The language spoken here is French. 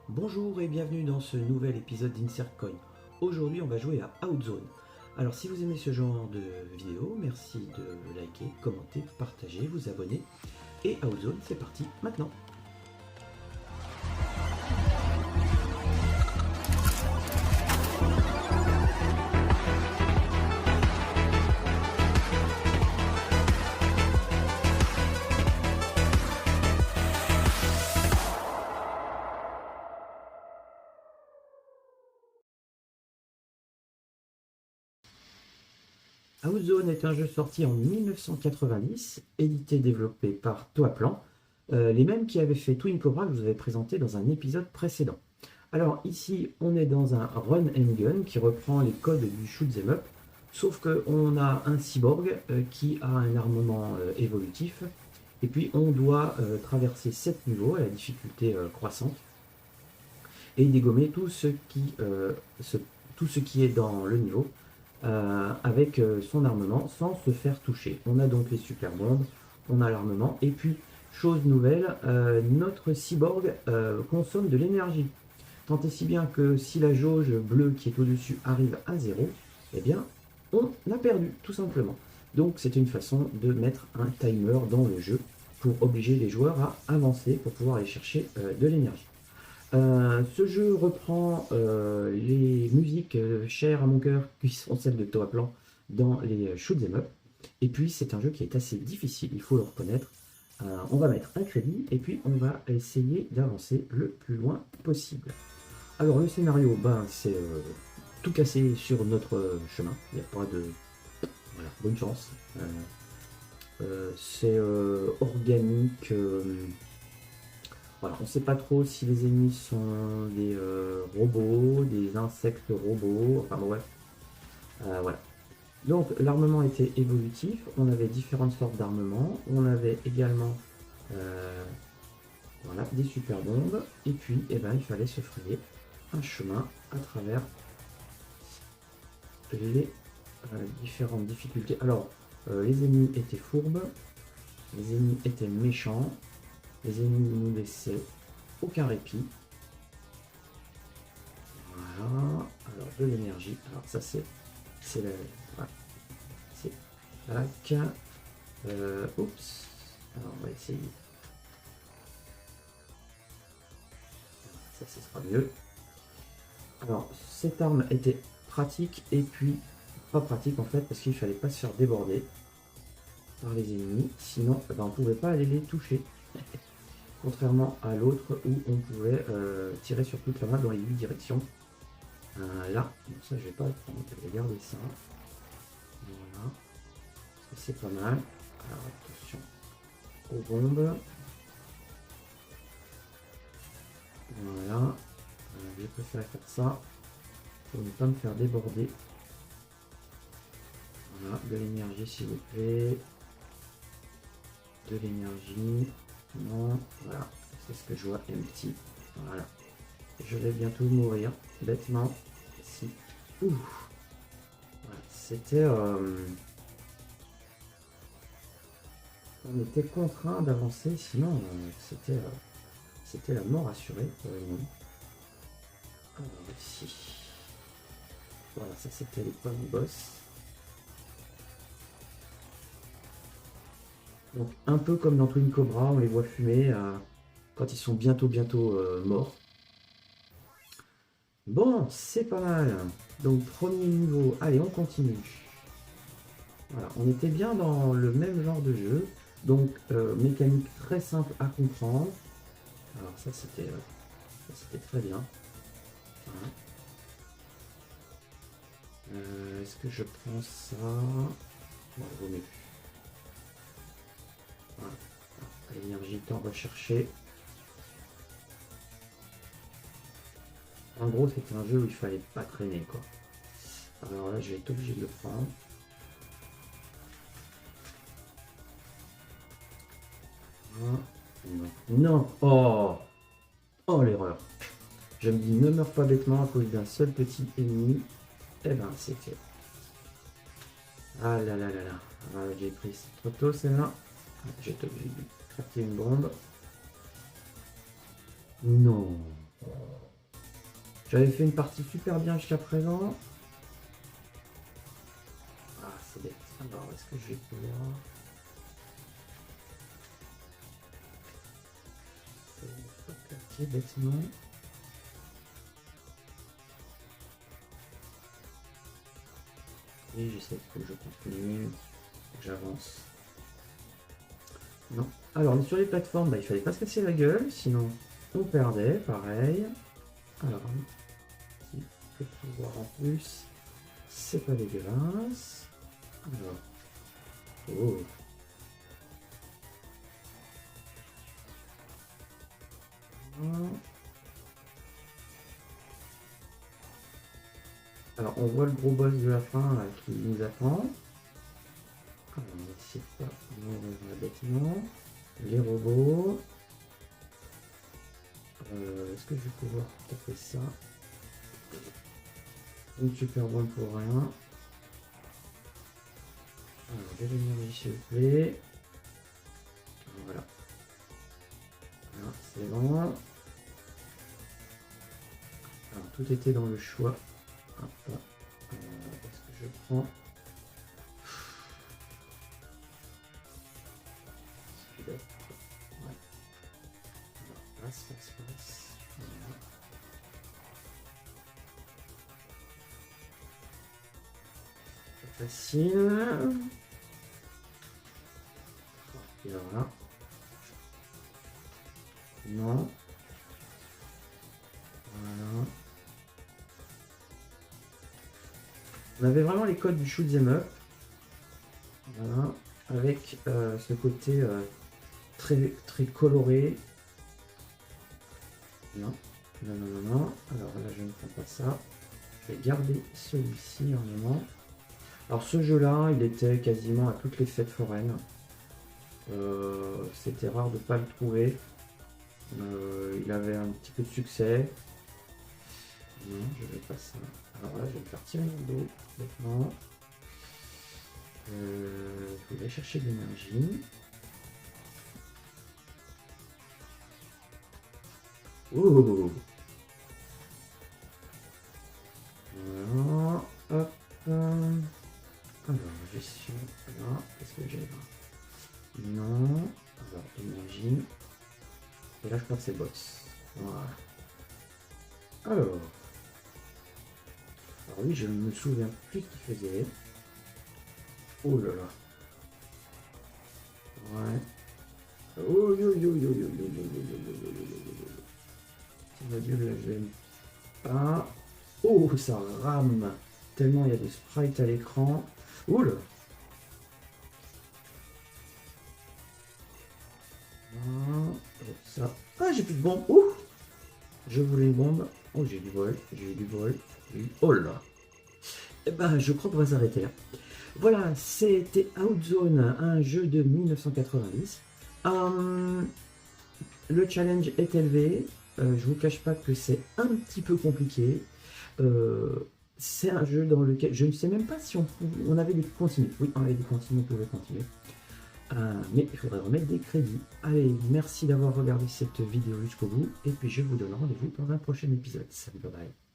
Bonjour et bienvenue dans ce nouvel épisode d'Insert Coin. Aujourd'hui on va jouer à Outzone. Alors si vous aimez ce genre de vidéo, merci de liker, commenter, partager, vous abonner. Et Outzone c'est parti maintenant. Outzone est un jeu sorti en 1990, édité et développé par Toaplan, les mêmes qui avaient fait Twin Cobra que je vous avais présenté dans un épisode précédent. Alors ici, on est dans un run and gun qui reprend les codes du shoot 'em up, sauf qu'on a un cyborg qui a un armement évolutif, et puis on doit traverser 7 niveaux à la difficulté croissante, et dégommer tout ce qui est dans le niveau, avec son armement sans se faire toucher. On a donc les super bombes, on a l'armement, et puis, chose nouvelle, notre cyborg consomme de l'énergie. Tant et si bien que si la jauge bleue qui est au-dessus arrive à 0, eh bien, on a perdu, tout simplement. Donc c'est une façon de mettre un timer dans le jeu pour obliger les joueurs à avancer pour pouvoir aller chercher de l'énergie. Ce jeu reprend les musiques chères à mon cœur, qui sont celles de Toaplan dans les shoot 'em up. Et puis c'est un jeu qui est assez difficile, il faut le reconnaître. On va mettre un crédit et puis on va essayer d'avancer le plus loin possible. Alors le scénario, c'est tout casser sur notre chemin. Il n'y a pas de... Voilà, bonne chance. C'est organique. Voilà, on ne sait pas trop si les ennemis sont des robots, des insectes robots, enfin bref. Voilà. Donc l'armement était évolutif, on avait différentes sortes d'armements, on avait également voilà, des super bombes, et puis il fallait se frayer un chemin à travers les différentes difficultés. Alors, les ennemis étaient fourbes, les ennemis étaient méchants, les ennemis nous laissaient aucun répit. Voilà, alors de l'énergie, alors ça c'est la... Voilà. C'est tac. Oups, alors on va essayer. Ça, ce sera mieux. Alors, cette arme était pratique et puis pas pratique en fait parce qu'il fallait pas se faire déborder par les ennemis, sinon on ne pouvait pas aller les toucher. Contrairement à l'autre où on pouvait tirer sur toute la map dans les 8 directions. Là, ça je vais pas le prendre, je vais garder ça. Voilà, c'est pas mal. Alors attention aux bombes. Voilà, je préfère faire ça pour ne pas me faire déborder. Voilà, de l'énergie s'il vous plaît. De l'énergie. Non, voilà, c'est ce que je vois, empty. Voilà, je vais bientôt mourir, bêtement. Si. Ouh. Voilà, c'était... on était contraint d'avancer, sinon c'était la mort assurée pour nous. Alors ici. Voilà, ça c'était les premiers boss. Donc un peu comme dans Twin Cobra, on les voit fumer quand ils sont bientôt morts. Bon, c'est pas mal. Donc premier niveau, allez on continue. Voilà, on était bien dans le même genre de jeu. Donc mécanique très simple à comprendre. Alors ça c'était très bien. Voilà. Est-ce que je prends ça? Bon, vaut mieux. Voilà. L'énergie on va chercher. En gros, c'était un jeu où il fallait pas traîner quoi. Alors là, je vais être obligé de le prendre. Non. Oh. Oh l'erreur. Je me dis ne meurs pas bêtement à cause d'un seul petit ennemi. Eh ben c'est fait. Ah là là là là. Ah, j'ai pris trop tôt celle-là. J'ai été obligé de craquer une bombe. Non. J'avais fait une partie super bien jusqu'à présent. Ah, c'est bête. Alors, est-ce que je vais pouvoir... Quartier bêtement. Et j'essaie que je continue, que j'avance. Non. Alors, on est sur les plateformes, bah, il fallait pas se casser la gueule, sinon on perdait, pareil. Alors, si je peux pouvoir en plus, c'est pas dégueulasse. Alors, oh. Alors, on voit le gros boss de la fin là, qui nous attend. Alors, on va essayer de pas mourir bêtement. Les robots. Est-ce que je vais pouvoir taper ça? Une super bonne pour rien. Alors, de l'énergie s'il vous plaît. Voilà. Voilà, c'est bon. Alors, tout était dans le choix. Est-ce que je prends celui-là? Ouais. Alors, passe. Voilà. Pas facile. Et voilà. Non. Voilà. On avait vraiment les codes du shoot'em up. Voilà. Avec ce côté très, très coloré. Non. Non. Alors là, je ne prends pas ça. Je vais garder celui-ci en moment. Alors ce jeu-là, il était quasiment à toutes les fêtes foraines. C'était rare de ne pas le trouver. Il avait un petit peu de succès. Non, je vais pas ça. Alors là, je vais me faire tirer le dos. Maintenant, je vais aller chercher de l'énergie. Oh! Voilà. Hop. Alors, gestion. Là, qu'est-ce que j'ai là? Non. Alors, énergie. Et là, je crois que c'est boss. Voilà. Alors oui, je ne me souviens plus ce qu'il faisait. Oh là là. Ouais. Oh yo yo yo yo yo yo yo yo yo yo. Ça va bien, là, j'aime pas. Oh, ça rame. Tellement il y a des sprites à l'écran. Oh là. Ça. Ah, j'ai plus de bombe. Ouh. Je voulais une bombe. Oh, j'ai du vol. J'ai du vol. Oh là. Eh ben, je crois qu'on va s'arrêter là. Voilà, c'était Outzone, un jeu de 1990. Le challenge est élevé. Je vous cache pas que c'est un petit peu compliqué. C'est un jeu dans lequel je ne sais même pas si on avait des continues. Oui, on avait des continues, on pouvait continuer. Mais il faudrait remettre des crédits. Allez, merci d'avoir regardé cette vidéo jusqu'au bout. Et puis je vous donne rendez-vous dans un prochain épisode. Salut, bye bye.